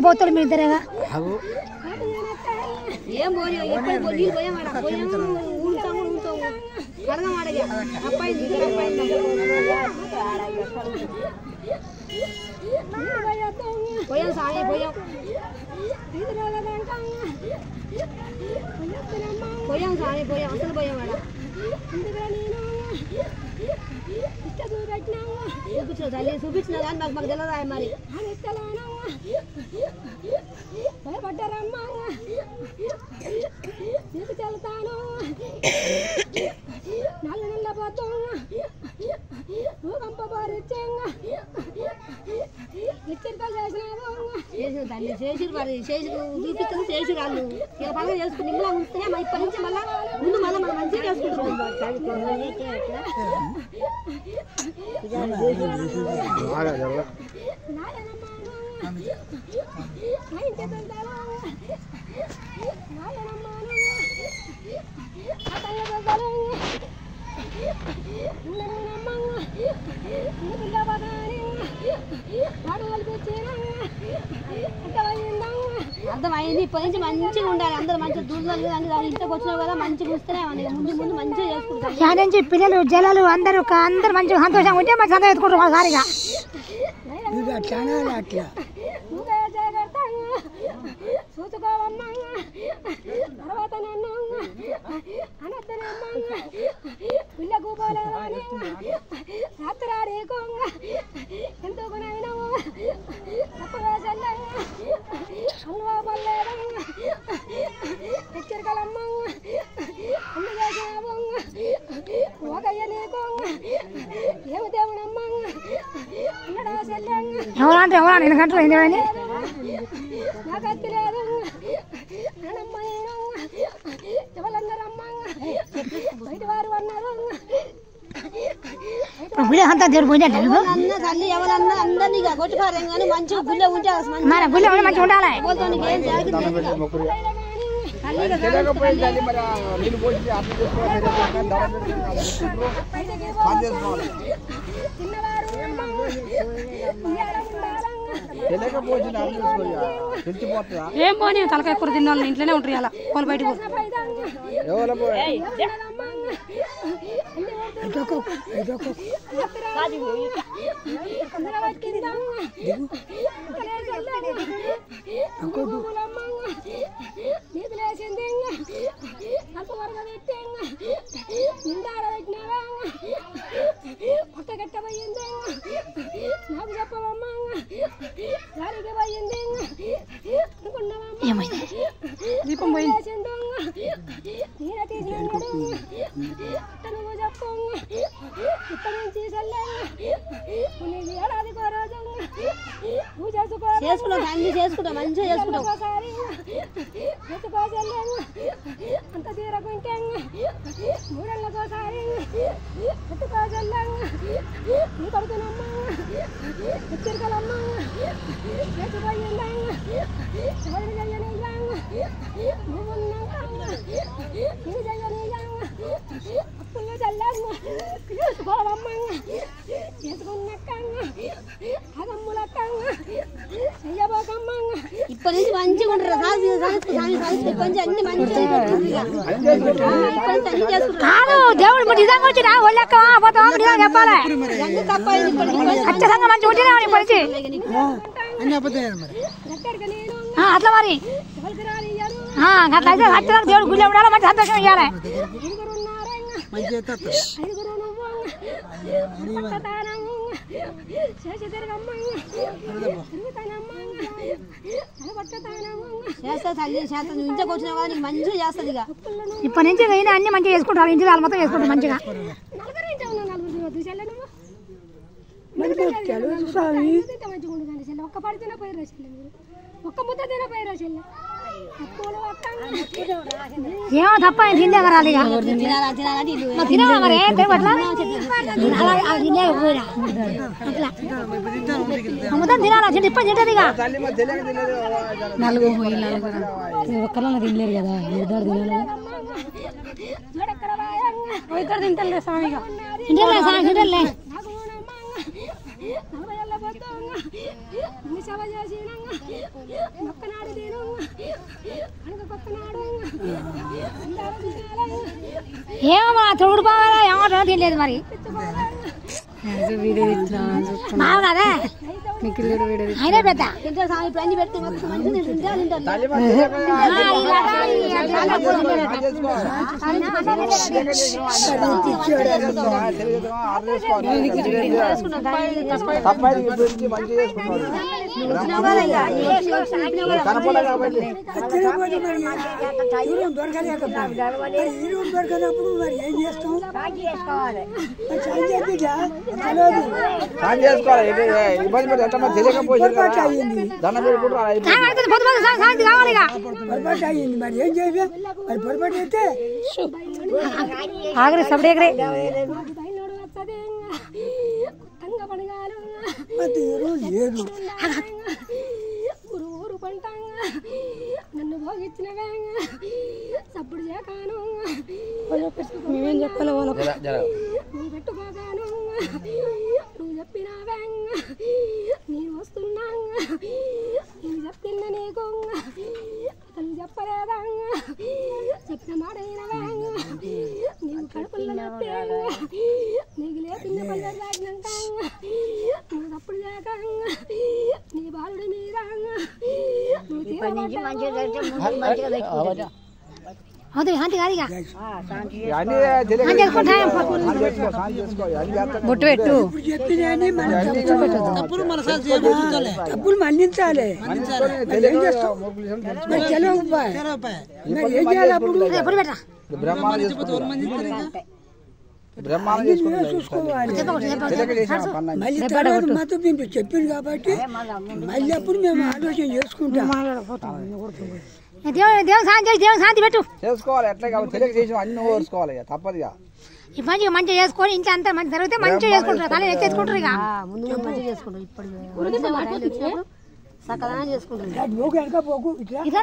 పోతాడు మీ ఇద్దరేగా ఏం పోయి పోయాం సాయి పోయాం పోయాం సాయి పోయాం అసలు పోయాం చూపించిన తల్లి చూపించిన కానీ మాకు తెలియదా మరి భయపడ్డారమ్మా నీకు చెల్తాను నల్ల నల్ల పోతాం భూకంపరిచ్చంగా చేసిన తల్లి చేసిరు మరి చేసి చూపిస్తుంది చేసి వాళ్ళు ఇక పనులు చేసుకుని ఇంట్లో ఉంటేనే ఇప్పటి నుంచి మళ్ళీ ముందు మళ్ళీ మనం మంచిగా చేసుకుంటున్నాం అర్థమైంది ఇప్పటి నుంచి మంచిగా ఉండాలి అందరూ మంచిగా దూరాలు ఇంటికి వచ్చినావు కదా మంచిగా వస్తేనే ముందు ముందు మంచిగా చేసుకుంటారు పిల్లలు జలాలు అందరూ మంచిగా సంతోషంగా ఉంటే మంచి సంతోషం ఎత్తుకుంటారు గారిగా చూసుకోవమ్మా తర్వాత నన్ను అనద్దనమ్మా పిల్లకు పోలేదని రాత్రాడేకో ఎందుకునైనా తప్పగా చల్లంగా అల్వా పల్లేదంగా హెచ్చరికలమ్మా అన్ని చేసావంగా ఒకయ్య నీకోంగా ఏమి దేవునమ్మా అన్నడా చల్లంగా ఎవరంటే ఎందుకంటారు ఏంటని నాకు అత్తి లేదు ఎవరన్నారమ్మా బయట వారు అన్నారు తల్లి ఎవరన్నా అందరినీ కొట్టుకోరేం కానీ మంచిగా గుళ్ళ ఉంటే మంచిగా ఉండాలి ఏం పోనీ తలకాయ కూర తిన్న వాళ్ళు ఇంట్లోనే ఉంటారు అలా వాళ్ళు బయటకు పక్క కట్టబోయింది నాకు చెప్పవమ్మా గారికి పోయింది దీపం పోయింది నేనే తీసినాడు నువ్వు చెప్పు ఇప్పటి నుంచి నీకు ఏడాదికో రోజు నువ్వు చేసుకుంటాం అన్ని చేసుకుంటాం మంచిగా చేసుకుంటాం ఒకసారి ఎత్తుకోసలేము అంత తీరకుంటే మూడేళ్ళకోసారి ఎత్తుకోసలేము నీ కొడుకునమ్మా ఎచ్చరికలమ్మా ఎత్తుపోయిందా ఎవరు చెయ్యనియ్యా నువ్వు చెయ్యనియ్యా అప్పులు చల్లాము అన్ని మంచిగా కాదు దేవుడు నిజంగా వచ్చినా ఒళ్ళెక్క పోతాం నిజంగా చెప్పాలి ఖచ్చితంగా మంచిగా వచ్చినా పరిచి అట్లా మరి అట్లయితే ఖచ్చితంగా దేవుడు గుళ్ళ ఉండాలి మంచి సంతోషం ఇవ్వాలి చేస్తా తల్లి చేస్తా నువ్వు ఇంటికి వచ్చినా కూడా నీకు మంచిగా చేస్తుంది ఇక ఇప్పటి నుంచి అయినా అన్ని మంచిగా చేసుకుంటారు ఇంటి వాళ్ళు మొత్తం చేసుకుంటారు మంచిగా ఒక్క పడితేనే పోయి ఒక్క ముద్ద తిన పోయి చెల్లె ఏమో తప్ప తిండే రాలి తినాలా మరి మొత్తం తినాలా ఇప్పటి తింటది నలుగురు ఒక్కరన్నా తినలేరు కదా ఇద్దరు తినాలి తింటలే స్వామిగా తింటలే ఏమో తోడు పోవాలా ఏమంటారో తినలేదు మరి బాగున్నారా అయినా పెద్ద అన్ని పెడితే ఆగరే సబ్డేగరే నన్ను భోగించిన సప్పుడు చేయకాను మేమేం చెప్పాలి వాళ్ళకు నువ్వు పెట్టుకోగాను నువ్వు చెప్పినా నేను వస్తున్నా నేను చెప్తున్న నీకు అతను చెప్పలేదా చెప్పిన మాట నీవు కడుపుల్లో నీకు లేపిన్న పల్లెడు తాగినాక నువ్వు తప్పుడు చేయక నీ బాలుడి మీద బొట్టు పెట్టు తప్పులు మన్నించాలి చెప్పింది కాబట్టి మళ్ళీ అప్పుడు మేము ఆలోచన చేసుకుంటాం శాంతి పెట్టు చేసుకోవాలి ఎట్లా చేసి అన్ని ఓర్చుకోవాలి తప్పదుగా మంచిగా మంచిగా చేసుకొని ఇంట్లో అంతా మంచి జరిగితే మంచిగా చేసుకుంటారు తల ఎత్తేసుకుంటారు ఇక ముందు మంచిగా చేసుకుంటాం ఇప్పుడు సకలంగా చేసుకుంటాం ఇట్లా